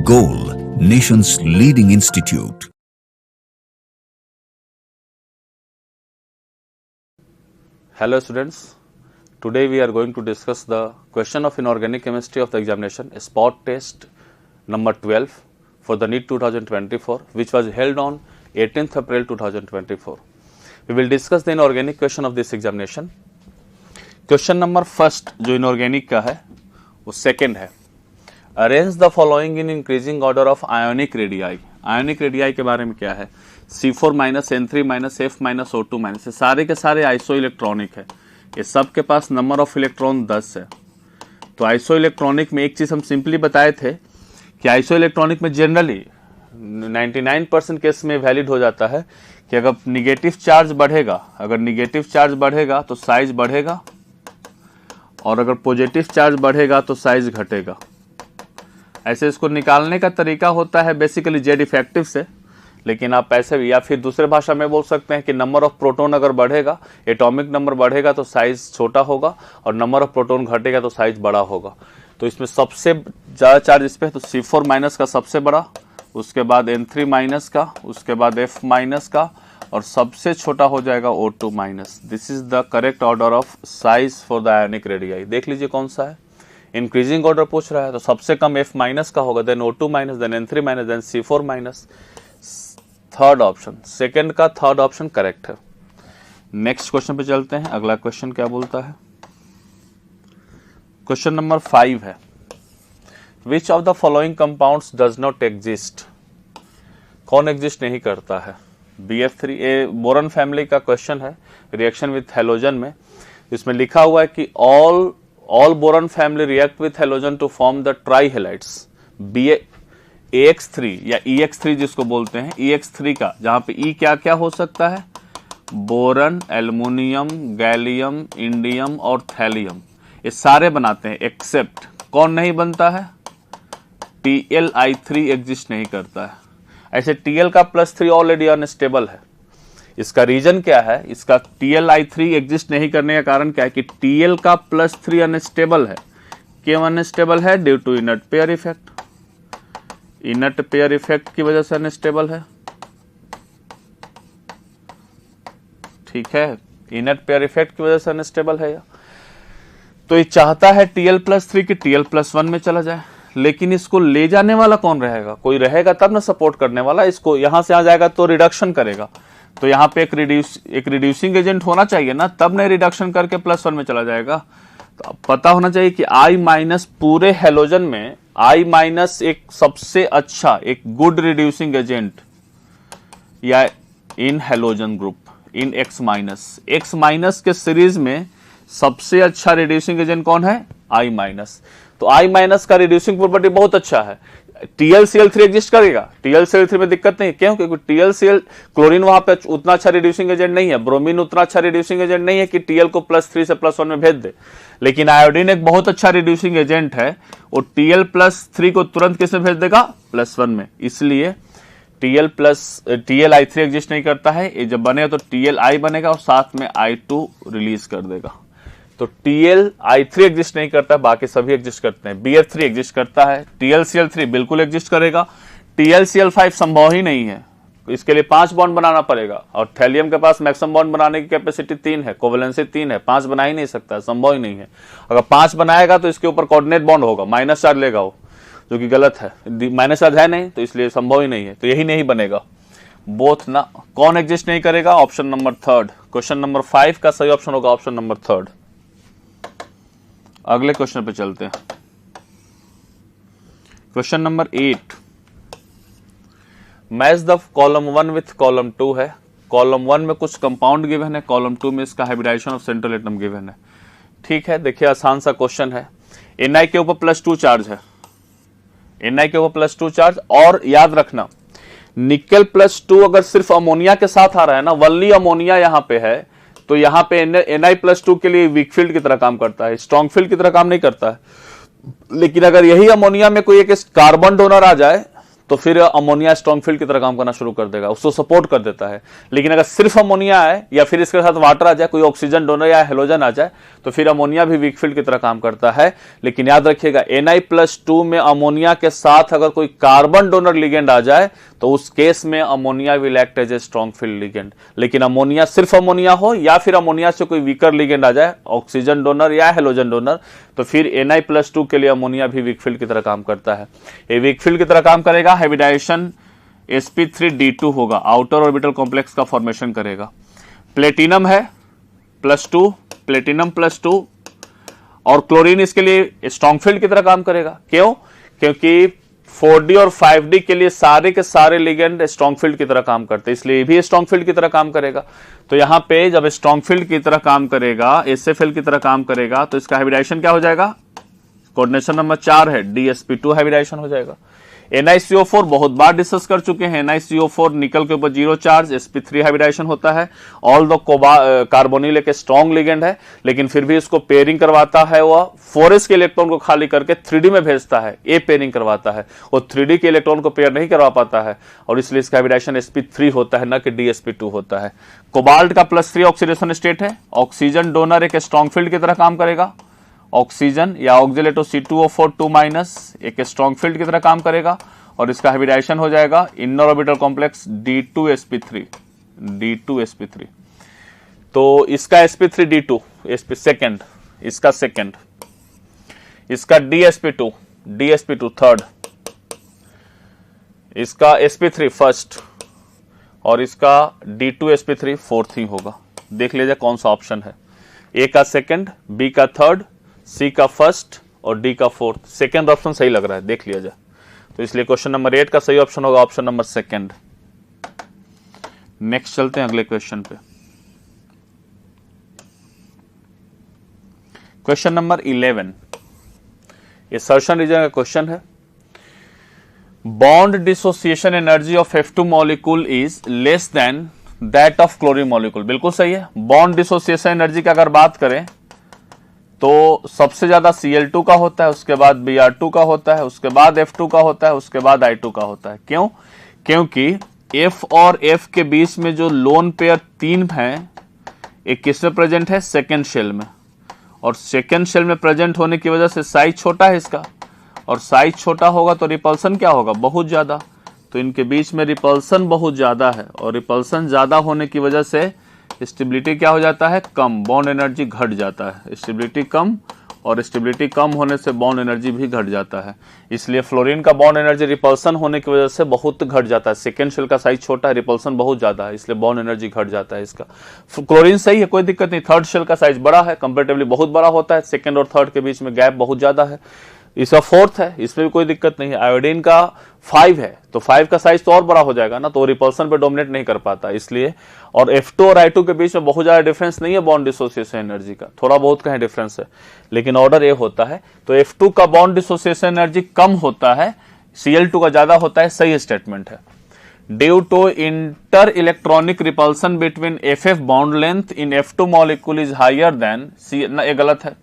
Goal, nation's leading institute. Hello students, today we are going to discuss the question of inorganic chemistry of the examination, spot test number 12 for the NEET 2024 which was held on 18th April 2024. We will discuss the inorganic question of this examination. Question number first जो inorganic का है वो second है. Arrange the following in increasing order of ionic radii. Ionic radii के बारे में क्या है? C4 minus N3 minus F minus O2 minus, सारे के सारे आइसो इलेक्ट्रॉनिक है. ये सब के पास नंबर ऑफ इलेक्ट्रॉन 10 है. तो आइसो इलेक्ट्रॉनिक में एक चीज हम सिंपली बताए थे कि आइसो इलेक्ट्रॉनिक में जनरली 99% केस में वैलिड हो जाता है कि अगर निगेटिव चार्ज बढ़ेगा तो साइज बढ़ेगा और अगर पॉजिटिव चार्ज बढ़ेगा तो साइज घटेगा. ऐसे इसको निकालने का तरीका होता है बेसिकली जेड इफेक्टिव से, लेकिन आप ऐसे भी या फिर दूसरे भाषा में बोल सकते हैं कि नंबर ऑफ प्रोटॉन अगर बढ़ेगा, एटॉमिक नंबर बढ़ेगा तो साइज छोटा होगा और नंबर ऑफ प्रोटॉन घटेगा तो साइज बड़ा होगा. तो इसमें सबसे ज़्यादा चार्ज इस पे है तो C4 माइनस का सबसे बड़ा, उसके बाद N3 माइनस का, उसके बाद F माइनस का और सबसे छोटा हो जाएगा O2 minus. This is the correct order of size for the ionic radii. देख लीजिए कौन सा है. इंक्रीजिंग ऑर्डर पूछ रहा है तो सबसे कम F माइनस का होगा, then O2 minus, then N3 minus, then C4 minus. Third option, second का थर्ड ऑप्शन करेक्ट है. नेक्स्ट क्वेश्चन पे चलते हैं. अगला क्वेश्चन क्या बोलता है? क्वेश्चन नंबर 5 है. Which of the following compounds does not exist. कौन एग्जिस्ट नहीं करता है? BF3 ए बोरन फैमिली का क्वेश्चन है, रिएक्शन विथ हेलोजन में. इसमें लिखा हुआ है कि all boron family react with halogen to form the trihalides. AX3 या EX3 जिसको बोलते हैं, EX3 का जहां पे E क्या क्या हो सकता है? बोरन, एल्युमिनियम, गैलियम, इंडियम और थैलियम, ये सारे बनाते हैं. एक्सेप्ट कौन नहीं बनता है? TLI3 एग्जिस्ट नहीं करता है. ऐसे Tl का +3 ऑलरेडी अनस्टेबल है. इसका रीजन क्या है? इसका TLI3 एग्जिस्ट नहीं करने का कारण क्या है कि Tl का +3 अनस्टेबल है. क्यों अनस्टेबल है? Due to inert pair effect. Inert pair effect की वजह से अनस्टेबल है. ठीक है, इनर्ट पेयर इफेक्ट की वजह से अनस्टेबल है. तो ये चाहता है Tl+3 की Tl+1 में चला जाए, लेकिन इसको ले जाने वाला कौन रहेगा? कोई रहेगा तब ना सपोर्ट करने वाला. इसको यहां से आ जाएगा तो रिडक्शन करेगा, तो यहां पे एक रिड्यूसिंग एजेंट होना चाहिए ना, तब नहीं रिडक्शन करके +1 में चला जाएगा. तो अब पता होना चाहिए कि I- पूरे हेलोजन में I- एक सबसे अच्छा, एक गुड रिड्यूसिंग एजेंट या इन हेलोजन ग्रुप इन X- के सीरीज में सबसे अच्छा रिड्यूसिंग एजेंट कौन है? I-. तो I- का रिड्यूसिंग प्रॉपर्टी बहुत अच्छा है. TlCl3 एग्जिस्ट करेगा. TlCl3 में दिक्कत नहीं. क्यों? क्योंकि TlCl क्लोरीन वहां पे उतना अच्छा रिड्यूसिंग एजेंट नहीं है, ब्रोमीन उतना अच्छा रिड्यूसिंग एजेंट नहीं है कि Tl को +3 से +1 में भेज दे. लेकिन आयोडीन एक बहुत अच्छा रिड्यूसिंग एजेंट है, और Tl+3 को तुरंत किस में भेज देगा? +1 में. इसलिए TlI3 एग्जिस्ट नहीं करता है. ये जब बनेगा तो TlI बनेगा और साथ में I2 रिलीज कर देगा. तो TlI3 एग्जिस्ट नहीं करता, बाकी सभी एग्जिस्ट करते हैं. BF3 एग्जिस्ट करता है. TlCl3 बिल्कुल एग्जिस्ट करेगा. TlCl5 संभव ही नहीं है, इसके लिए 5 बॉन्ड बनाना पड़ेगा, और थैलियम के पास मैक्सिमम बॉन्ड बनाने की कैपेसिटी 3 है, कोवेलेंसी 3 है, 5 बना ही नहीं सकता, संभव ही नहीं है. अगर 5 बनाएगा तो इसके ऊपर कोऑर्डिनेट बॉन्ड होगा, माइनस चार्ज लेगा वो, जो कि गलत है. माइनस चार्ज है नहीं, तो इसलिए संभव ही नहीं है. तो यही नहीं बनेगा. बोथ ना. कौन एग्जिस्ट नहीं करेगा? Option number 3. क्वेश्चन नंबर 5 का सही ऑप्शन होगा ऑप्शन नंबर 3. अगले क्वेश्चन पे चलते हैं. Question number 8. Match the column 1 with column 2 है. कॉलम 1 में कुछ कंपाउंड गिवन है, कॉलम 2 में इसका hybridization of central atom given है. ठीक है, देखिए आसान सा क्वेश्चन है. Na के ऊपर +2 चार्ज है, Na के ऊपर +2 चार्ज. और याद रखना, निकल +2 अगर सिर्फ अमोनिया के साथ आ रहा है ना, वनली अमोनिया यहां पे है, तो यहां पे Na+2 के लिए वीक फील्ड की तरह काम करता है, स्ट्रॉन्ग फील्ड की तरह काम नहीं करता है. लेकिन अगर यही अमोनिया में कोई एक कार्बन डोनर आ जाए तो फिर अमोनिया स्ट्रॉन्ग फील्ड की तरह काम करना शुरू कर देगा, उसको सपोर्ट कर देता है। लेकिन अगर सिर्फ अमोनिया आए या फिर इसके साथ वाटर आ जाए, कोई ऑक्सीजन डोनर या हेलोजन आ जाए, तो फिर अमोनिया भी वीक फील्ड की तरह काम करता है। लेकिन याद रखिएगा Na+2 में अमोनिया के साथ अगर कोई कार्बन डोनर लिगेंड आ जाए तो उस केस में ammonia will act as a strong field ligand. लेकिन अमोनिया सिर्फ अमोनिया हो या फिर अमोनिया से कोई वीकर लिगेंड आ जाए, ऑक्सीजन डोनर या हेलोजन डोनर, तो फिर Na+2 के लिए अमोनिया भी वीक फील्ड की तरह काम करता है। ये वीक फील्ड की तरह काम करेगा, हाइब्रिडाइजेशन sp3d2 होगा, आउटर ऑर्बिटल कॉम्प्लेक्स का फॉर्मेशन करेगा। प्लेटिनम है +2, प्लेटिनम +2, और क्लोरीन इसके लिए स्ट्रॉन्ग फील्ड की तरह काम करेगा। क्यों? क्योंकि 4d और 5d के लिए सारे के सारे लिगेंड स्ट्रॉन्ग फील्ड की तरह काम करते हैं, इसलिए भी स्ट्रॉन्ग फील्ड की तरह काम करेगा। तो यहां पे जब स्ट्रॉन्ग फील्ड की तरह काम करेगा, SFL की तरह काम करेगा, तो इसका हाइब्रिडाइजेशन क्या हो जाएगा? कोऑर्डिनेशन नंबर 4 है, DsP2 हाइब्रिडाइजेशन हो जाएगा। NiCO4 बहुत बार डिस्कस कर चुके हैं, NiCO4 निकल के ऊपर 0 चार्ज, sp3 हाइब्रिडाइजेशन होता है। ऑल द कार्बोनिल एक स्ट्रॉन्ग लिगेंड है, लेकिन फिर भी इसको पेयरिंग करवाता है, वह 4s के इलेक्ट्रॉन को खाली करके 3d में भेजता है, ए पेयरिंग करवाता है, और 3d के इलेक्ट्रॉन को पेयर नहीं करवा पाता है, और इसलिए इसका हाइब्रिडाइजेशन sp3 होता है, न कि DsP2 होता है। कोबाल्ट का +3 ऑक्सीडेशन स्टेट है, ऑक्सीजन डोनर एक स्ट्रॉन्ग फील्ड की तरह काम करेगा, ऑक्सीजन या ऑक्सिलेटो C2O4 2- एक स्ट्रॉन्ग फील्ड की तरह काम करेगा, और इसका हाइब्रिडाइजेशन हो जाएगा इनर ऑर्बिटल कॉम्प्लेक्स D2sp3। तो इसका sp3d2 सेकंड, इसका सेकंड, इसका DsP2 थर्ड, इसका sp3 फर्स्ट, और इसका D2sp3 फोर्थ ही होगा। देख लीजिए कौन सा ऑप्शन है, ए का सेकंड, बी का थर्ड, सी का फर्स्ट और डी का फोर्थ। सेकंड ऑप्शन सही लग रहा है, देख लिया जाए। तो इसलिए क्वेश्चन नंबर 8 का सही ऑप्शन होगा ऑप्शन नंबर सेकंड। नेक्स्ट चलते हैं अगले क्वेश्चन पे। क्वेश्चन नंबर 11, ये सर्शन रीजन का क्वेश्चन है। Bond dissociation energy of F2 molecule is less than that of chlorine molecule. बिल्कुल सही है। बॉन्ड डिसोसिएशन एनर्जी की अगर बात करें तो सबसे ज्यादा Cl2 का होता है, उसके बाद Br2 का होता है, उसके बाद F2 का होता है, उसके बाद I2 का होता है। क्यों? क्योंकि F और F के बीच में जो लोन पेयर 3 हैं, एक किसमें प्रेजेंट है? सेकेंड शेल में, और सेकेंड शेल में प्रेजेंट होने की वजह से साइज छोटा है इसका, और साइज छोटा होगा तो रिपल्सन क्या होगा? बहुत ज्यादा। तो इनके बीच में रिपल्सन बहुत ज्यादा है, और रिपल्सन ज्यादा होने की वजह से स्टेबिलिटी क्या हो जाता है? कम, बॉन्ड एनर्जी घट जाता है। स्टेबिलिटी कम, और स्टेबिलिटी कम होने से बॉन्ड एनर्जी भी घट जाता है। इसलिए फ्लोरीन का बॉन्ड एनर्जी रिपल्सन होने की वजह से बहुत घट जाता है। सेकेंड शेल का साइज छोटा है, रिपल्सन बहुत ज्यादा है, इसलिए बॉन्ड एनर्जी घट जाता है इसका। क्लोरीन सही है, कोई दिक्कत नहीं। थर्ड शेल का साइज बड़ा है, कंपेरेटिवली बहुत बड़ा होता है, सेकेंड और थर्ड के बीच में गैप बहुत ज्यादा है। इसका फोर्थ है, इसमें भी कोई दिक्कत नहीं है। आयोडीन का 5 है, तो 5 का साइज तो और बड़ा हो जाएगा ना, तो रिपल्सन पे डोमिनेट नहीं कर पाता इसलिए। और F2 और I2 के बीच में बहुत ज्यादा डिफरेंस नहीं है बॉन्ड डिसोसिएशन एनर्जी का, थोड़ा बहुत कहीं डिफरेंस है, लेकिन ऑर्डर ए होता है। तो F2 का बॉन्ड डिसोसिएशन एनर्जी कम होता है, Cl2 का ज्यादा होता है, सही स्टेटमेंट है। Due to inter electronic repulsion between FF bond length in F2 molecule is higher than C। ना, ये गलत है,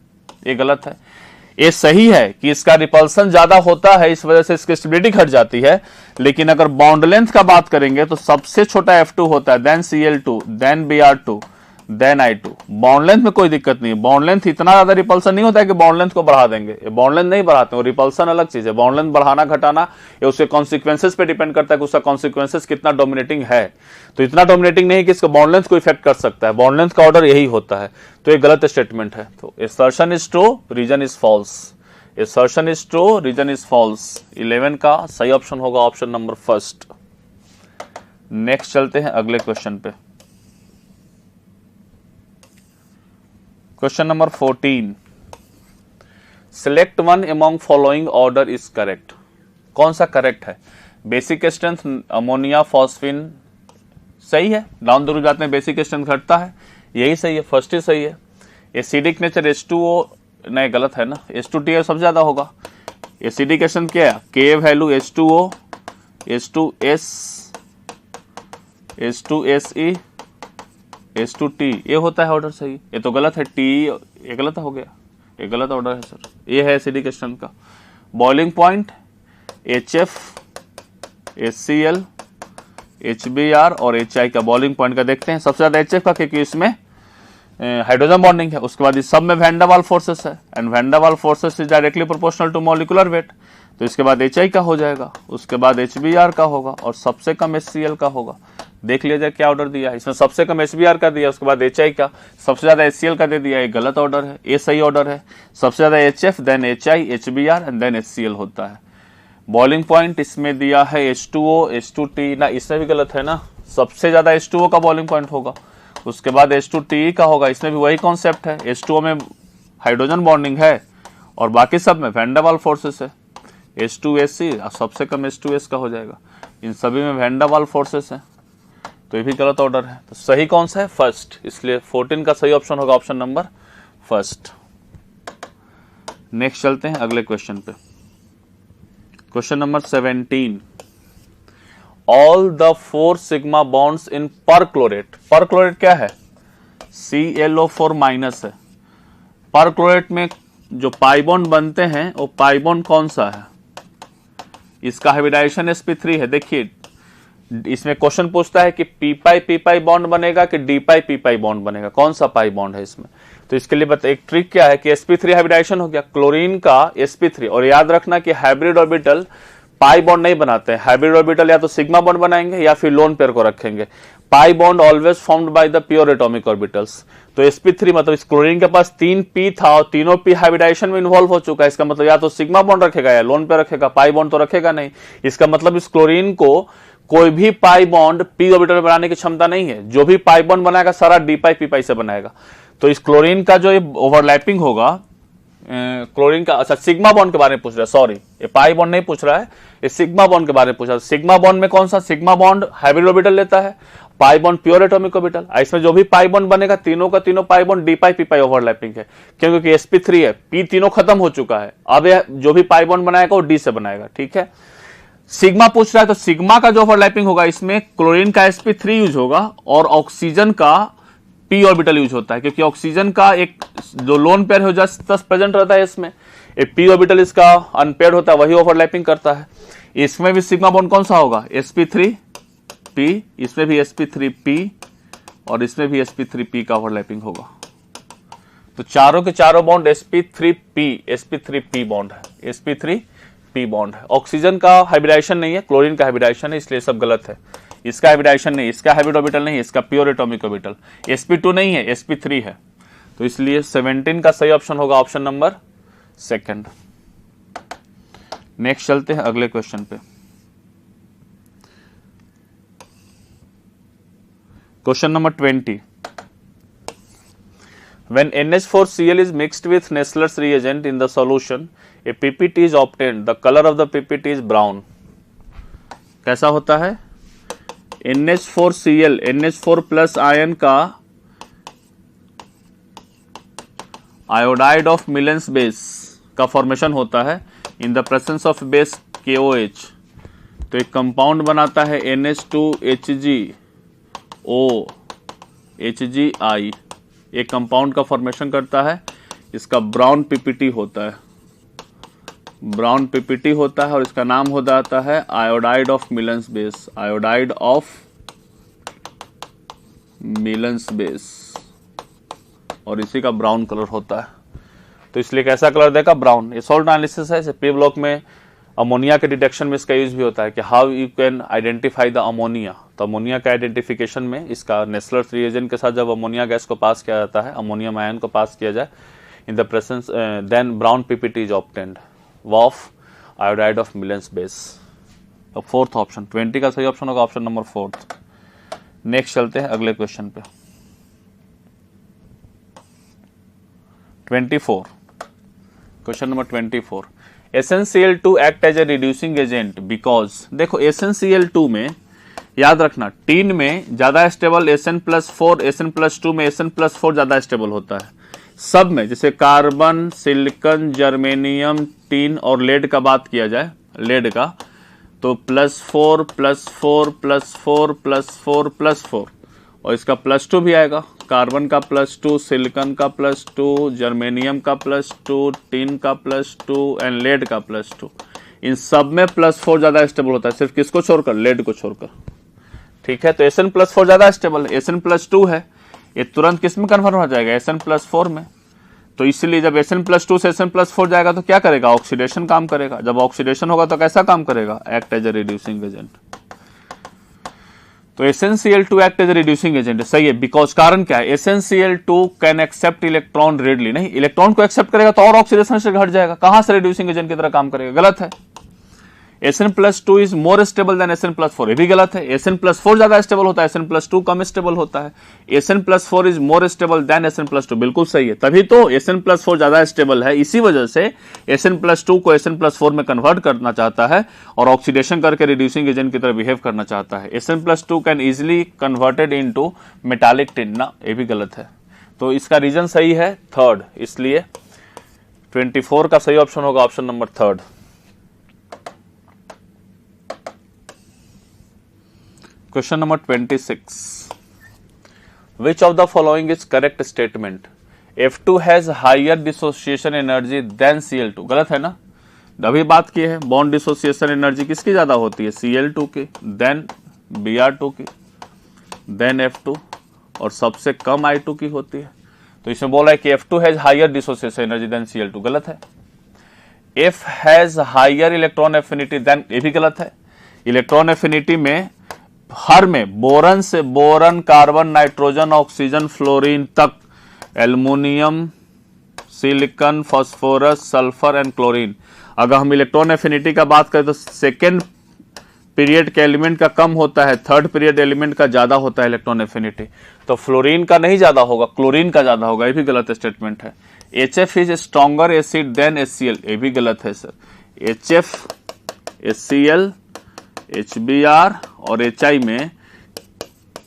ये गलत है। ये सही है कि इसका रिपल्सन ज्यादा होता है, इस वजह से इसकी स्टेबिलिटी घट जाती है, लेकिन अगर बॉन्ड लेंथ का बात करेंगे तो सबसे छोटा F2 होता है, then Cl2, then Br2, then I2। Bond length में कोई दिक्कत नहीं है, बॉन्ड लेंथ इतना ज्यादा रिपल्सन नहीं होता है कि बॉन्ड लेंथ को बढ़ा देंगे, बॉन्ड लेंथ नहीं बढ़ाते हैं, रिपल्सन अलग चीज है। बॉन्ड लेंथ बढ़ाना घटाना ये उसके कॉन्सिक्वेंसेस पे डिपेंड करता है कि उसका कॉन्सिक्वेंसेस कितना डोमिनेटिंग है। तो इतना डोमिनेटिंग नहीं कि इसको बॉन्ड लेंथ को इफेक्ट कर सकता है, बॉन्ड लेंथ का ऑर्डर यही होता है। तो ये गलत स्टेटमेंट है। तो assertion is true, reason is false. Assertion is true, reason is false. 11 का सही ऑप्शन होगा ऑप्शन नंबर फर्स्ट। नेक्स्ट चलते हैं अगले क्वेश्चन पे। Question number 14, select one among following order is correct. कौन सा करेक्ट है? बेसिक स्ट्रेंथ अमोनिया फॉस्फिन सही है, डाउन द रूट जाते हैं बेसिक स्ट्रेंथ घटता है, यही सही है, फर्स्ट ही सही है। एसिडिक नेचर H2O नहीं, गलत है ना, H2T सबसे ज्यादा होगा। एसिडिक स्ट्रेंथ क्या है? Ka value H2O, H2S, H2Se, H2T, ये होता है ऑर्डर सही। ये तो गलत है, T ये गलत हो गया, ये गलत ऑर्डर है सर। ये है एसिडिक स्ट्रेंथ का। Boiling point HF HCl, HBr और HI का बॉइलिंग पॉइंट का देखते हैं। सबसे ज्यादा HF का, क्योंकि इसमें हाइड्रोजन बॉन्डिंग है। उसके बाद इस सब में वैन डर वाल्स फोर्सेस है, and van der Waals forces is directly proportional to molecular weight. तो इसके बाद HI का हो जाएगा, उसके बाद HBr का होगा और सबसे कम HCl का होगा। देख लिया जाए क्या ऑर्डर दिया है। इसमें सबसे कम HBr का दिया, उसके बाद HI का, सबसे ज्यादा HCl का दे दिया। ये गलत ऑर्डर है, ये सही ऑर्डर है। सबसे ज्यादा HF, then HI, HBr and then HCl होता है। बॉइलिंग पॉइंट इसमें दिया है H2O, H2T ना, इसमें भी गलत है ना। सबसे ज्यादा H2O का बॉइलिंग पॉइंट होगा, उसके बाद H2TE का होगा। इसमें भी वही कॉन्सेप्ट है, H2O में हाइड्रोजन बॉन्डिंग है और बाकी सब में वैन डर वाल्स फोर्सेस है। H2SC सबसे कम H2S का हो जाएगा। इन सभी में वैन डर वाल्स फोर्सेस है, तो ये भी गलत ऑर्डर है। तो सही कौन सा है? फर्स्ट। इसलिए 14 का सही ऑप्शन होगा ऑप्शन नंबर फर्स्ट। नेक्स्ट चलते हैं अगले क्वेश्चन पे। Question number 17, all the 4 sigma bonds in perchlorate. Perchlorate क्या है? ClO4 माइनस है। परक्लोरेट में जो पाई बॉन्ड बनते हैं वो पाई बॉन्ड कौन सा है? इसका हाइब्रिडाइजेशन sp3 है। देखिए इसमें क्वेश्चन पूछता है कि पी पाई बॉन्ड बनेगा कि डी पाई बॉन्ड बनेगा, कौन सा पाई बॉन्ड है इसमें। तो इसके लिए एक ट्रिक क्या है कि sp3 हाइब्रिडाइजेशन हो गया, क्लोरीन का sp3। और याद रखना कि हाइब्रिड ऑर्बिटल पाई बॉन्ड नहीं बनाते हैं। हाइब्रिड ऑर्बिटल या तो सिग्मा बॉन्ड बनाएंगे या फिर लोन पेयर को रखेंगे। Pi bond always formed by the pure atomic orbitals. तो sp3 मतलब इस क्लोरीन के पास 3 p था और तीनों p हाइब्रिडाइजेशन में इन्वॉल्व हो चुका है। इसका मतलब या तो सिग्मा बॉन्ड रखेगा या लोन पेयर रखेगा, पाई बॉन्ड तो रखेगा नहीं। इसका मतलब इस क्लोरीन को कोई भी पाई बॉन्ड p ऑर्बिटल में बनाने की क्षमता नहीं है। जो भी पाई बॉन्ड बनाएगा सारा डी पाई से बनाएगा। तो इस क्लोरीन का जो ओवरलैपिंग होगा, क्लोरीन का, अच्छा सिग्मा बॉन्ड के बारे में पूछ रहा है, सॉरी ये पाई बॉन्ड नहीं पूछ रहा है, ये सिग्मा बॉन्ड के बारे में पूछ रहा है। सिग्मा बॉन्ड में कौन सा? सिग्मा बॉन्ड हाइब्रिड ऑर्बिटल लेता है, pi bond pure atomic orbital. इसमें जो भी पाई बॉन्ड बनेगा तीनों का तीनों पाई बॉन्ड डी पाई ओवरलैपिंग है, क्योंकि sp3 है, p तीनों खत्म हो चुका है। अब जो भी पाई बॉन्ड बनाएगा वो डी से बनाएगा, ठीक है। सिग्मा पूछ रहा है तो सिग्मा का जो ओवरलैपिंग होगा इसमें क्लोरीन का sp3 यूज होगा और ऑक्सीजन का p ऑर्बिटल यूज होता है, क्योंकि ऑक्सीजन का एक जो लोन पेयर हो जाता प्रेजेंट रहता है इसमें, एक p ऑर्बिटल इसका अनपेयर्ड होता है, वही ओवरलैपिंग करता है। इसमें भी सिग्मा बॉन्ड कौन सा होगा? sp3p, इसमें भी sp3p और इसमें भी sp3p का ओवरलैपिंग होगा। तो चारों के चारों बॉन्ड sp3p बॉन्ड है, sp3p बॉन्ड है। ऑक्सीजन का हाइब्रिडाइजेशन नहीं है, क्लोरीन का हाइब्रिडाइजेशन है, इसलिए सब गलत है। इसका हाइब्रिडाइजेशन नहीं, इसका हाइब्रिड ऑर्बिटल नहीं, इसका प्योर एटॉमिक ऑर्बिटल। sp2 नहीं है, sp3 है। तो इसलिए 17 का सही ऑप्शन होगा ऑप्शन नंबर सेकंड। नेक्स्ट चलते हैं अगले क्वेश्चन पे। Question number 20, when NH4Cl is mixed with Nessler's reagent in the solution, a PPT is obtained. The color of the PPT is brown. कैसा होता है? NH4Cl, NH4 प्लस आयन का iodide of Millon's base का formation होता है इन the presence of base KOH। तो एक compound बनाता है NH2HgOHgI, एक कंपाउंड का फॉर्मेशन करता है, इसका ब्राउन पीपीटी होता है, ब्राउन पीपीटी होता है और इसका नाम हो जाता है iodide of Millon's base, iodide of Millon's base, और इसी का ब्राउन कलर होता है। तो इसलिए कैसा कलर देगा? ब्राउन। ये सॉल्ट एनालिसिस है, पी ब्लॉक में अमोनिया के डिटेक्शन में इसका यूज भी होता है कि how you can identify the ammonia. तो अमोनिया का आइडेंटिफिकेशन में इसका नेस्लर्स रिएजेंट के साथ जब अमोनिया गैस को पास किया जाता है, अमोनियम आयन को पास किया जाए in the presence, then brown PPT is obtained of iodide of Millon's base. अब फोर्थ ऑप्शन 20 का सही ऑप्शन होगा ऑप्शन नंबर 4। नेक्स्ट चलते हैं अगले क्वेश्चन पे। 24, question number 24, SnCl2 act as a reducing agent because. देखो SnCl2 में याद रखना टीन में ज्यादा स्टेबल Sn+4, Sn+2 में Sn+4 ज्यादा स्टेबल होता है। सब में जैसे कार्बन, सिलिकॉन, जर्मेनियम, टीन और लेड का बात किया जाए, लेड का तो +4 +4 +4 +4 +4 और इसका +2 भी आएगा। कार्बन का +2, सिलिकॉन का +2, जर्मेनियम का +2, टिन का +2 एंड लेड का +2। इन सब में +4 ज्यादा स्टेबल होता है, सिर्फ किसको छोड़कर, लेड को छोड़कर। ठीक है, तो Sn+4 ज्यादा स्टेबल है, Sn+2 है, ये तुरंत किस में कन्वर्ट हो जाएगा, Sn+4 में। तो इसलिए जब Sn+2 से Sn+4 जाएगा तो क्या करेगा, ऑक्सीडेशन काम करेगा। जब ऑक्सीडेशन होगा तो कैसा काम करेगा, act as a reducing agent. तो SnCl2 act as a reducing agent, सही है। बिकॉज कारण क्या है, SnCl2 can accept electron readily, नहीं इलेक्ट्रॉन को एक्सेप्ट करेगा तो और ऑक्सीडेशन से घट जाएगा, कहां से रिड्यूसिंग एजेंट की तरह काम करेगा, गलत है। Sn+2 is more stable then Sn+4, ये भी गलत है। Sn+4 ज्यादा स्टेबल होता है, Sn+2 कम स्टेबल होता है। Sn+4 is more stable then Sn+2, बिल्कुल सही है। तभी तो Sn+4 ज्यादा स्टेबल है, इसी वजह से Sn+2 को Sn+4 में कन्वर्ट करना चाहता है और ऑक्सीडेशन करके रिड्यूसिंग एजेंट की तरह बिहेव करना चाहता है। Sn+2 can easily converted into metallic tin, ना ये भी गलत है। तो इसका रीजन सही है थर्ड, इसलिए 24 का सही ऑप्शन होगा option number third. Question number 26. Which of the following is correct statement? F2 has higher dissociation energy than Cl2, गलत है ना। अभी बात की है बॉन्ड डिसोसिएशन एनर्जी किसकी ज्यादा होती है, Cl2 की, देन Br2 की, देन F2, और सबसे कम I2 की होती है। तो इसमें बोला है कि F2 has higher dissociation energy than Cl2, गलत है। F has higher electron affinity than, ये भी गलत है। इलेक्ट्रॉन एफिनिटी में हर में बोरन से boron, carbon, nitrogen, oxygen, fluorine तक, aluminium, silicon, phosphorus, sulphur and chlorine. अगर हम इलेक्ट्रॉन एफिनिटी का बात करें तो सेकेंड पीरियड के एलिमेंट का कम होता है, थर्ड पीरियड एलिमेंट का ज्यादा होता है इलेक्ट्रॉन एफिनिटी। तो फ्लोरीन का नहीं ज्यादा होगा, क्लोरीन का ज्यादा होगा, ये भी गलत स्टेटमेंट है। HF is stronger acid than HCl, ये भी गलत है सर। HF, HCl, HBr और HI में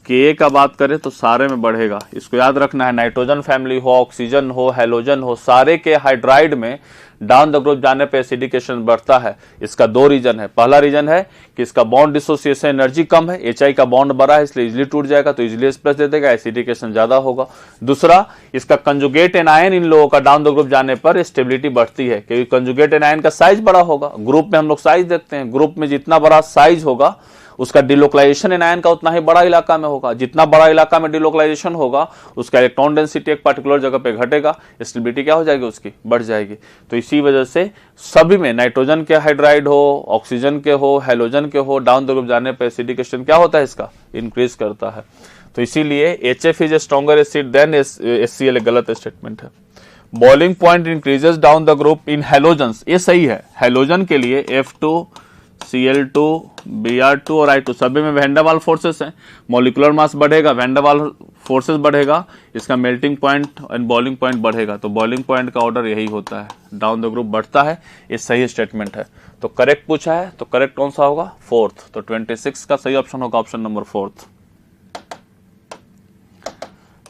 Ka का बात करें तो सारे में बढ़ेगा, इसको याद रखना है। नाइट्रोजन फैमिली हो, ऑक्सीजन हो, हेलोजन हो, सारे के हाइड्राइड में डाउन द ग्रुप जाने पे एसिडिकेशन बढ़ता है। इसका दो रीजन है, पहला रीजन है कि इसका बॉन्ड डिसोसिएशन एनर्जी कम है, HI का बॉन्ड बड़ा है इसलिए इजिली टूट जाएगा तो इजिली H+ दे देगा, एसिडिकेशन ज्यादा होगा। दूसरा, इसका कंजुगेट एनायन इन लोगों का डाउन द ग्रुप जाने पर स्टेबिलिटी बढ़ती है क्योंकि कंजुगेट एनायन का साइज बड़ा होगा। ग्रुप में हम लोग साइज देखते हैं, ग्रुप में जितना बड़ा साइज होगा उसका डिलोकलाइजेशन एनायन का उतना ही बड़ा इलाका में होगा। जितना बड़ा इलाका में डिलोकलाइजेशन होगा उसका इलेक्ट्रॉन डेंसिटी एक पर्टिकुलर जगह पे घटेगा, स्टेबिलिटी क्या हो जाएगी उसकी, बढ़ जाएगी। तो इसी वजह से सभी में नाइट्रोजन के हाइड्राइड हो, ऑक्सीजन के हो, हेलोजन के हो, डाउन द ग्रुप जाने पर एसिडिकेशन क्या होता है, इसका इंक्रीज करता है। तो इसीलिए HF is a stronger acid than HCl, गलत स्टेटमेंट है। Boiling point increases down the group in halogens, ये सही है। हेलोजन के लिए F2, Cl2, Br2 और I2 सभी में वैन डर वाल फोर्सेस हैं। मॉलिक्यूलर मास बढ़ेगा, वैन डर वाल फोर्सेस बढ़ेगा, इसका melting point and boiling point बढ़ेगा। तो बॉइलिंग पॉइंट का ऑर्डर यही होता है, डाउन द ग्रुप बढ़ता है, ये सही स्टेटमेंट है। तो करेक्ट पूछा है तो करेक्ट कौन सा होगा, फोर्थ। तो 26 का सही ऑप्शन होगा ऑप्शन नंबर फोर्थ।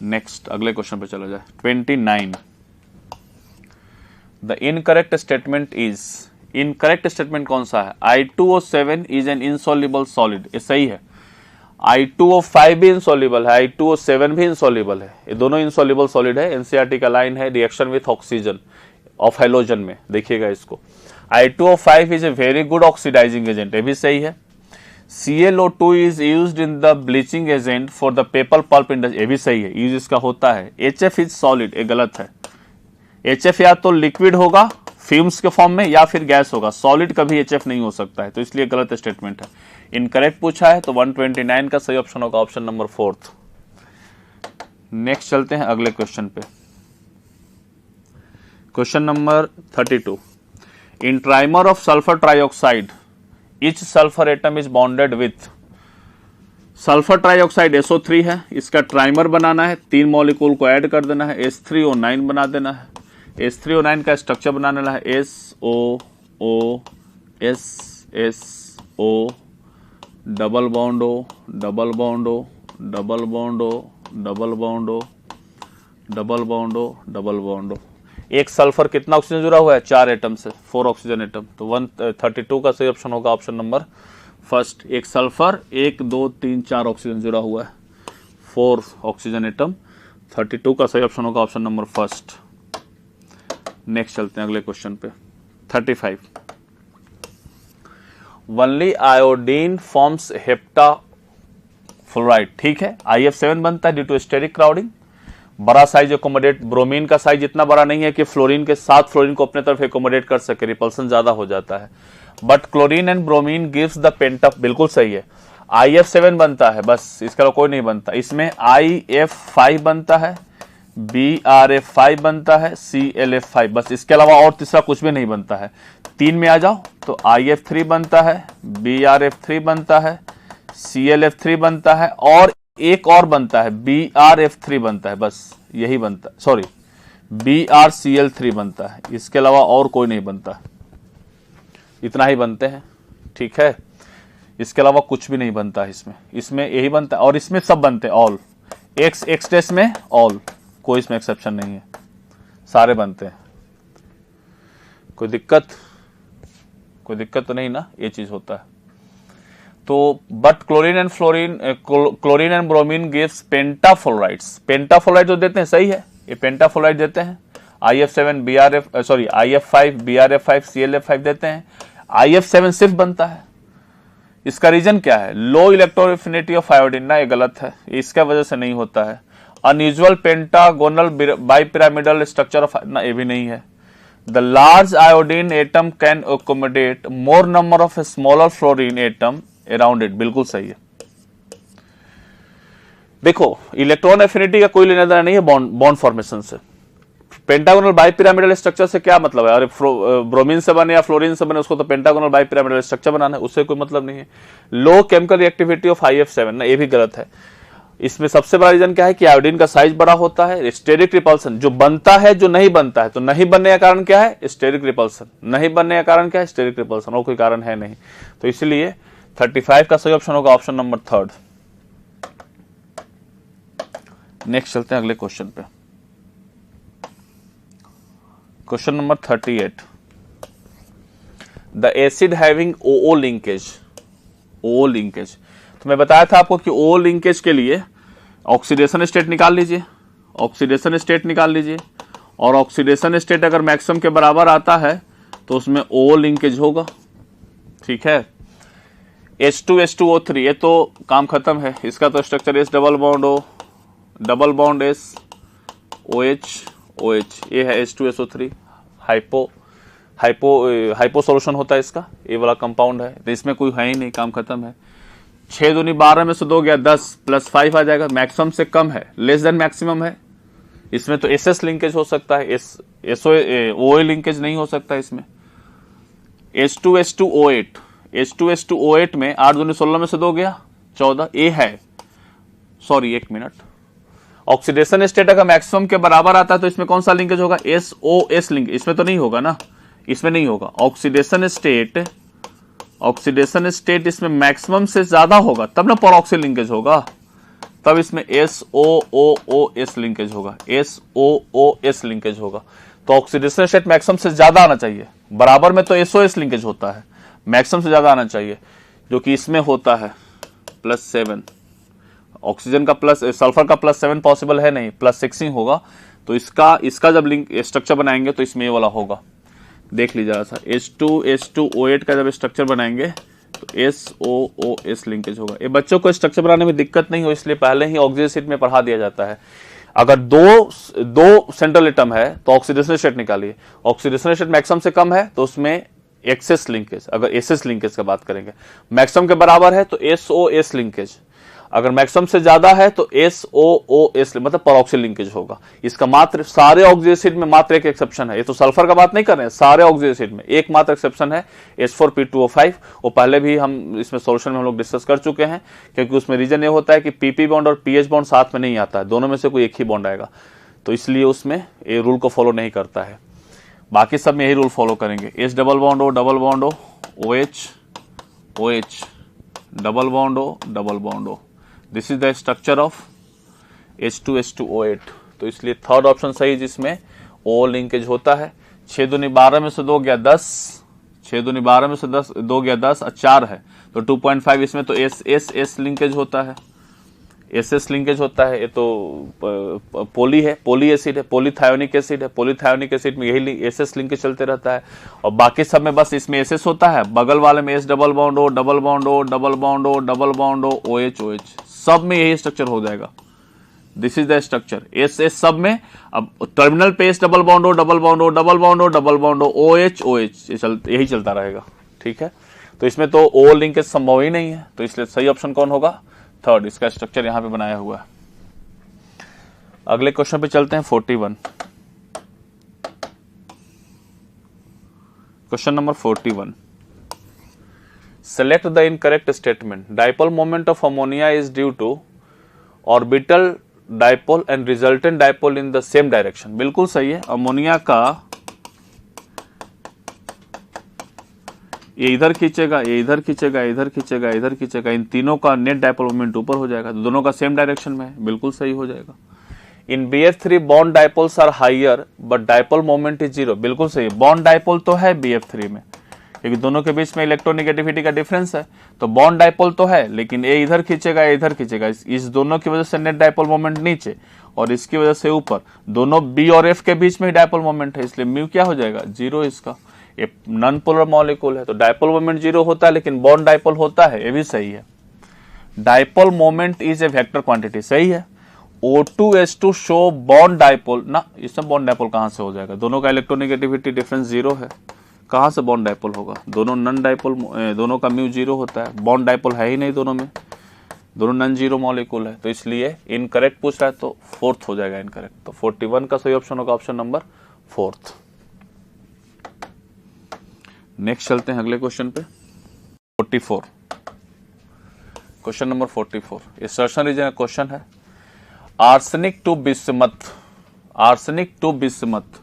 नेक्स्ट अगले क्वेश्चन पे चला जाए। 29, the incorrect statement is, incorrect statement कौन सा है, I2O7 is an insoluble solid, ये सही है। I2O5 भी इनसॉल्युबल है, I2O7 भी इनसॉल्युबल है, ये दोनों इनसॉल्युबल सॉलिड है। NCERT का लाइन है reaction with oxygen of halogen में, देखिएगा इसको। I2O5 is a very good oxidizing agent, ये भी सही है। ClO2 is used in the bleaching agent for the paper pulp industry, ये भी सही है, यूज इसका होता है। HF इज सॉलिड, ये गलत है। HF या तो लिक्विड होगा फ्यूम्स के फॉर्म में या फिर गैस होगा, सॉलिड कभी HF नहीं हो सकता है, तो इसलिए गलत स्टेटमेंट है। इनकरेक्ट पूछा है तो 129 का सही ऑप्शन होगा ऑप्शन नंबर फोर्थ। नेक्स्ट चलते हैं अगले क्वेश्चन पे। Question number 32, in trimer of sulphur trioxide each sulphur atom is bonded with, sulphur trioxide SO3 है, इसका ट्राइमर बनाना है, 3 मॉलिक्यूल को ऐड कर देना है, H3O9 बना देना है। H3O9 का स्ट्रक्चर बनाने वाला है SOO SSO double bond O double bond O double bond O double bond O double bond O double bond O। एक सल्फर कितना ऑक्सीजन जुड़ा हुआ है, 4 एटम से, 4 ऑक्सीजन एटम। तो 132 का सही ऑप्शन होगा ऑप्शन नंबर फर्स्ट। एक सल्फर 1 2 3 4 ऑक्सीजन जुड़ा हुआ है, 4 ऑक्सीजन एटम। 32 का सही ऑप्शन होगा ऑप्शन नंबर फर्स्ट। नेक्स्ट चलते हैं अगले क्वेश्चन पे। 35, only iodine forms hepta fluoride, ठीक है। IF7 बनता है ड्यू टू स्टेरिक क्राउडिंग, बड़ा साइज एकोमोडेट, ब्रोमीन का साइज इतना बड़ा नहीं है कि फ्लोरीन के साथ फ्लोरीन को अपने तरफ एकोमोडेट कर सके, रिपल्सन ज्यादा हो जाता है। But chlorine and bromine gives the pent-up, बिल्कुल सही है। IF7 बनता है, बस इसका कोई नहीं बनता। इसमें IF5 बनता है, BRF5 बनता है, CLF5, बस इसके अलावा और तीसरा कुछ भी नहीं बनता है। 3 में आ जाओ तो IF3 बनता है, BRF3 बनता है, CLF3 बनता है और एक और बनता है BRF3 बनता है, बस यही बनता है, सॉरी BRCL3 बनता है, इसके अलावा और कोई नहीं बनता। इतना ही बनते हैं, ठीक है। इसके अलावा कुछ भी नहीं बनता है इसमें यही बनता है और इसमें सब बनते हैं, ऑल एक्स टेस्ट में ऑल, कोई इसमें एक्सेप्शन नहीं है, सारे बनते हैं। कोई दिक्कत तो नहीं ना, ये चीज होता है। तो but chlorine and bromine gives pentafluorides, pentafluoride जो देते हैं सही है, ये पेंटाफ्लोराइड देते हैं। IF7 IF5 BRF5 CLF5 देते हैं। IF7 सिर्फ बनता है, इसका रीजन क्या है? लो इलेक्ट्रोएफिनिटी ऑफ आयोडीन, ना ये गलत है, इसका वजह से नहीं होता है। Unusual pentagonal bipyramidal structure of, ना ये भी नहीं है। The large iodine atom can accommodate more number of smaller fluorine atom around it, बिल्कुल सही है। देखो इलेक्ट्रॉन एफिनिटी का कोई लेना देना नहीं है बॉन्ड फॉर्मेशन से। पेंटागोनल बाइपिरामिडल स्ट्रक्चर से क्या मतलब है? अरे ब्रोमीन से बने या फ्लोरीन से बने, उसको तो पेंटागोनल बाइपिरामिडल स्ट्रक्चर बनाना है, उससे कोई मतलब नहीं है। लो केमिकल रिएक्टिविटी ऑफ IF7, ना ये भी गलत है। इसमें सबसे बड़ा रीजन क्या है कि आयोडीन का साइज बड़ा होता है। स्टेरिक रिपल्सन जो बनता है, जो नहीं बनता है, तो नहीं बनने का कारण क्या है? Steric repulsion. नहीं बनने का कारण क्या है? स्टेरिक रिपल्सन, और कोई कारण है नहीं। तो इसलिए 35 का सही ऑप्शन होगा ऑप्शन नंबर 3। नेक्स्ट चलते हैं अगले क्वेश्चन पे। Question number 38, the acid having OO linkage, OO linkage, तो मैं बताया था आपको कि OO लिंकेज के लिए ऑक्सीडेशन स्टेट निकाल लीजिए, ऑक्सीडेशन स्टेट निकाल लीजिए, और ऑक्सीडेशन स्टेट अगर मैक्सिमम के बराबर आता है तो उसमें OO लिंकेज होगा, ठीक है। H2H2O3, ये तो काम खत्म है, इसका तो structure S double bond O double bond S OH, ये है H2SO3, हाइपो सॉल्यूशन होता है इसका, ये वाला कंपाउंड है, तो इसमें कोई है ही नहीं, काम खत्म है। 6 दूनी 12 में से 2 गया 10 प्लस 5 आ जाएगा, मैक्सिमम से कम है, लेस देन मैक्सिमम है। इसमें तो SS लिंकेज हो सकता है, OA लिंकेज नहीं हो सकता इसमें। H2H2O8 में 8 दूनी 16 में से 2 गया 14, ये है, सॉरी 1 मिनट, ऑक्सीडेशन स्टेट अगर मैक्सिमम के बराबर आता है तो इसमें कौन सा लिंकेज होगा? SOS लिंकेज, इसमें तो नहीं होगा ना, इसमें नहीं होगा। ऑक्सीडेशन स्टेट इसमें मैक्सिमम से ज्यादा होगा तब ना परऑक्सी लिंकेज होगा, तब इसमें SOOS लिंकेज होगा, SOOS लिंकेज होगा। तो ऑक्सीडेशन स्टेट मैक्सिमम से ज्यादा आना चाहिए, बराबर में तो SOS लिंकेज होता है, मैक्सिमम से ज्यादा आना चाहिए, जो कि इसमें होता है +7। ऑक्सीजन का प्लस, सल्फर का +7 पॉसिबल है नहीं, +6 ही होगा। तो इसका जब लिंक स्ट्रक्चर बनाएंगे तो इसमें ये वाला होगा, देख लीजिए जरा सा। H2H2O8 का जब स्ट्रक्चर बनाएंगे तो SOOS लिंकेज होगा। ये बच्चों को स्ट्रक्चर बनाने में दिक्कत नहीं हो, इसलिए पहले ही ऑक्सीजन स्टेट में पढ़ा दिया जाता है। अगर दो सेंट्रल एटम है तो ऑक्सीडेशन स्टेट निकालिए, ऑक्सीडेशन स्टेट मैक्सिमम से कम है तो उसमें एक्सेस लिंकेज, अगर SS लिंकेज का बात करेंगे, मैक्सिमम के बराबर है तो SOS लिंकेज, अगर मैक्सिमम से ज्यादा है तो SOOS मतलब परऑक्सी लिंकेज होगा। इसका मात्र सारे ऑक्सीजन एसिड में मात्र एक एक्सेप्शन है, ये तो सल्फर का बात नहीं कर रहे हैं, सारे ऑक्सीजन एसिड में एक मात्र एक्सेप्शन है H4P2O5, वो पहले भी हम इसमें सॉल्यूशन में हम लोग डिस्कस कर चुके हैं, क्योंकि उसमें रीजन ये होता है कि PP बॉन्ड और PH बॉन्ड साथ में नहीं आता है, दोनों में से कोई एक ही बॉन्ड आएगा, तो इसलिए उसमें ये रूल को फॉलो नहीं करता है। बाकी सब में यही रूल फॉलो करेंगे, S double bond O double bond O OH double bond O double bond O, this is the structure of H2H2O8। तो इसलिए थर्ड ऑप्शन सही, जिसमें O लिंकेज होता है। 6 दूनी 12 में से 2 गया 10, 6 दूनी 12 में से 2 गया 10 और 4 है तो 2.5, इसमें तो SS लिंकेज होता है, एसएस लिंकेज होता है, ये तो पोली है, पोली एसिड है, पॉलीथायोनिक एसिड है, पॉलीथायोनिक एसिड में यही एसएस लिंकेज चलते रहता है। और बाकी सब में बस इसमें एसएस होता है, बगल वाले में S double bond O, double bond O, double bond O, double bond O, OH OH, सब में यही स्ट्रक्चर हो जाएगा। This is the structure S S सब में। अब टर्मिनल पे S double bond O, double bond O, double bond O, double bond O, OH OH, यही चलता रहेगा। ठीक है, तो इसमें तो ओ लिंकेज संभव ही नहीं है, तो इसलिए सही ऑप्शन कौन होगा? थर्ड। इसका स्ट्रक्चर यहां पे बनाया हुआ है। अगले क्वेश्चन पे चलते हैं 41। Question number 41, select the incorrect statement. Dipole moment of ammonia is due to orbital dipole and resultant dipole in the same direction. बिल्कुल सही है। अमोनिया का ये इधर खींचेगा, ये इधर खींचेगा, इधर खींचेगा, इधर खींचेगा, इन तीनों का नेट डाइपोल मोमेंट ऊपर हो जाएगा, तो दोनों का सेम डायरेक्शन में है। बिल्कुल सही हो जाएगा। In BF3 bond dipoles are higher but dipole moment is 0। बिल्कुल सही। बॉन्ड डाइपोल तो है BF3 में, क्योंकि दोनों के बीच में इलेक्ट्रोनेगेटिविटी का डिफरेंस है, तो बॉन्ड डाइपोल तो है, लेकिन ये इधर खींचेगा, इधर खींचेगा, इस दोनों की वजह से नेट डाइपोल मोमेंट नीचे और इसकी वजह से ऊपर, दोनों B और F के बीच में ही डाइपोल मोमेंट है, इसलिए म्यू क्या हो जाएगा? 0। इसका ये नॉन पोलर मॉलिक्यूल है, तो डाइपोल मोमेंट 0 होता है, लेकिन बॉन्ड डाइपोल होता है, ये भी सही है। Dipole moment is a vector quantity, सही है। O2H2 शो बॉन्ड डाइपोल ना, इसमें बॉन्ड डाइपोल कहां से हो जाएगा? दोनों का इलेक्ट्रोनेगेटिविटी डिफरेंस 0 है, कहां से बॉन्ड डाइपोल होगा? दोनों नॉन डाइपोल, दोनों का म्यू 0 होता है, बॉन्ड डाइपोल है ही नहीं दोनों में, दोनों नॉन जीरो मॉलिक्यूल है, तो इसलिए इनकरेक्ट पूछ रहा है, तो फोर्थ हो जाएगा इनकरेक्ट। तो 41 का सही ऑप्शन होगा ऑप्शन नंबर 4। नेक्स्ट चलते हैं अगले क्वेश्चन पे 44। Question number 44 insertion reason question है। Arsenic to bismuth, arsenic to bismuth,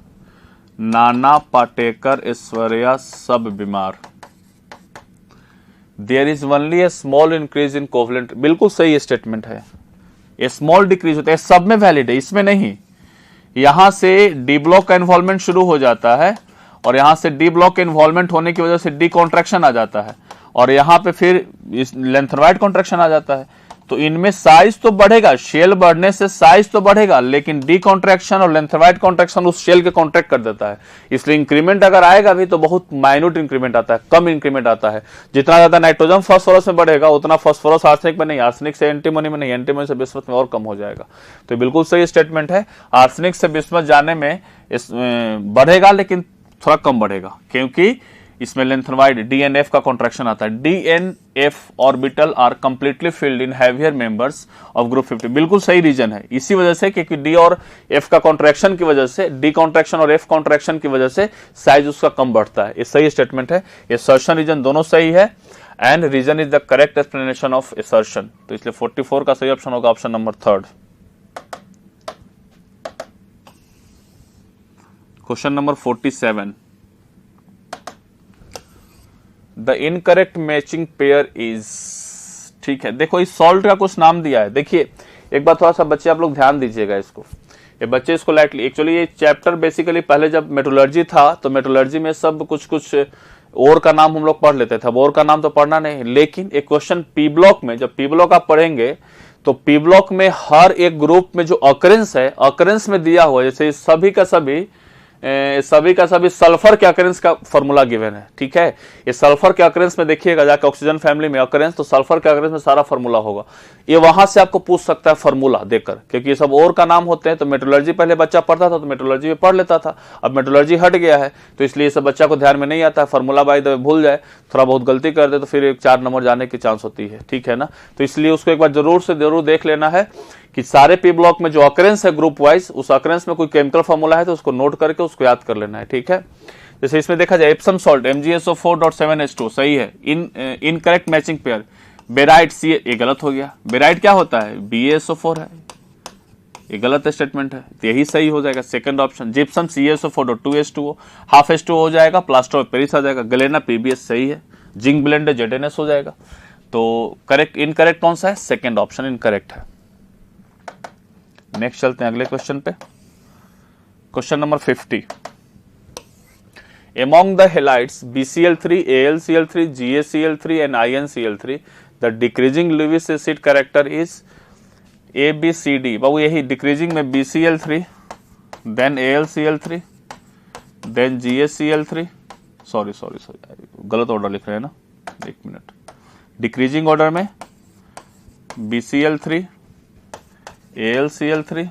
Nana Patekar, Aishwarya सब बीमार। There is only a small increase in covalent. बिल्कुल सही स्टेटमेंट है। ए स्मॉल डिक्रीज होता है, सब में वैलिड है, इसमें नहीं। यहां से डी ब्लॉक का इन्वॉल्वमेंट शुरू हो जाता है और यहां से डी ब्लॉक के इन्वॉल्वमेंट होने की वजह से डी कॉन्ट्रैक्शन आ जाता है और यहां पे फिर लेंथरवाइड कॉन्ट्रैक्शन आ जाता है। तो इनमें साइज तो बढ़ेगा, शेल बढ़ने से साइज तो बढ़ेगा, लेकिन डी कॉन्ट्रैक्शन और लेंथरवाइड कॉन्ट्रैक्शन उस शेल के कॉन्ट्रैक्ट कर देता है। इसलिए इंक्रीमेंट अगर आएगा भी तो बहुत माइन्यूट इंक्रीमेंट आता है, कम इंक्रीमेंट आता है। जितना ज्यादा नाइट्रोजन फास्फोरस में बढ़ेगा उतना फास्फोरस आर्सेनिक में नहीं, आर्सेनिक से एंटीमोनी में नहीं, एंटीमोनी से बिस्मथ में और कम हो जाएगा। तो बिल्कुल सही स्टेटमेंट है। आर्सेनिक से बिस्मथ जाने में बढ़ेगा लेकिन थोड़ा कम बढ़ेगा, क्योंकि इसमें लेंथरवाइड DNF का कॉन्ट्रैक्शन आता है। DNF orbital are completely filled in heavier members of group 50। बिल्कुल सही रीजन है, इसी वजह से, क्योंकि D और F का कॉन्ट्रैक्शन की वजह से, D कॉन्ट्रैक्शन और F कॉन्ट्रैक्शन की वजह से साइज उसका कम बढ़ता है। ये सही स्टेटमेंट है। असर्शन रीजन दोनों सही है and reason is the correct explanation of assertion. तो इसलिए 44 का सही ऑप्शन होगा option number 3। Question number 47, the incorrect matching pair is. ठीक है, देखो इस सॉल्ट का कुछ नाम दिया है। देखिए एक बार थोड़ा सा बच्चे आप लोग ध्यान दीजिएगा इसको, ये बच्चे इसको लाइटली, एक्चुअली ये चैप्टर बेसिकली पहले जब मेट्रोलॉजी था तो मेट्रोलॉजी में सब कुछ और का नाम हम लोग पढ़ लेते थे, अब और का नाम तो पढ़ना नहीं। लेकिन एक क्वेश्चन पी ब्लॉक में, जब पी ब्लॉक आप पढ़ेंगे तो पी ब्लॉक में हर एक ग्रुप में जो अकरेंस है, अकरेंस में दिया हुआ है, जैसे सभी का सभी सल्फर के अकरेंस का फॉर्मूला गिवन है। ठीक है, ये सल्फर के अकरेंस में देखिएगा जाके ऑक्सीजन फैमिली में अकरेंस, तो सल्फर के अकरेंस में सारा फॉर्मूला होगा। ये वहां से आपको पूछ सकता है फॉर्मूला देकर, क्योंकि ये सब और का नाम होते हैं। तो मेट्रोलॉजी पहले बच्चा पढ़ता था तो मेट्रोलॉजी में पढ़ लेता था, अब मेट्रोलॉजी हट गया है तो इसलिए ये सब बच्चा को ध्यान में नहीं आता है। फॉर्मूला बाय द वे भूल जाए, थोड़ा बहुत गलती कर दे तो फिर 4 नंबर जाने की चांस होती है। ठीक है ना, तो इसलिए उसको एक बार जरूर देख लेना है कि सारे पी ब्लॉक में जो अकरेंस है ग्रुप वाइज, उस अकरेंस में कोई केमिकल फॉर्मूला है तो उसको नोट करके उसको याद कर लेना है। ठीक है, जैसे इसमें देखा जाए एप्सम सॉल्ट MgSO4.7H2 सही है। Incorrect matching pair barite C, ये गलत हो गया। बेराइट क्या होता है? BaSO4 है, ये गलत स्टेटमेंट है, यही सही हो जाएगा second option. Gypsum CaSO4.2H2O, half H2O हो जाएगा, प्लास्टर ऑफ पेरिस आ जाएगा। गलेना PbS सही है। जिंक ब्लेंड ZnS हो जाएगा। तो करेक्ट इनकरेक्ट कौन सा है? सेकंड ऑप्शन इनकरेक्ट है। नेक्स्ट चलते हैं अगले क्वेश्चन पे, question number 50। Among the halides BCl3, AlCl3, GaCl3 and InCl3, the decreasing Lewis acid character is A B C D, बाबू यही डिक्रीजिंग में BCl3, then AlCl3, then GaCl3, sorry गलत order लिख रहे हैं ना, एक मिनट, डिक्रीजिंग ऑर्डर में BCl3, AlCl3,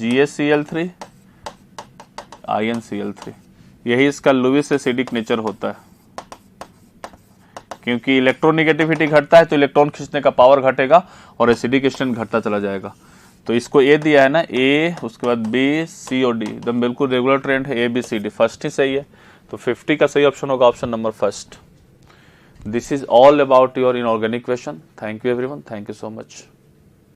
GaCl3, InCl3, यही इसका लुईस एसिडिक नेचर होता है। क्योंकि इलेक्ट्रोनिगेटिविटी घटता है तो इलेक्ट्रॉन खींचने का पावर घटेगा और एसिडिक स्ट्रेंथ घटता चला जाएगा। तो इसको ए दिया है ना, ए, उसके बाद बी, सी और डी, एकदम बिल्कुल रेगुलर ट्रेंड है, ABCD, फर्स्ट ही सही है। तो 50 का सही ऑप्शन होगा option number first. This is all about your inorganic question. Thank you everyone, thank you so much.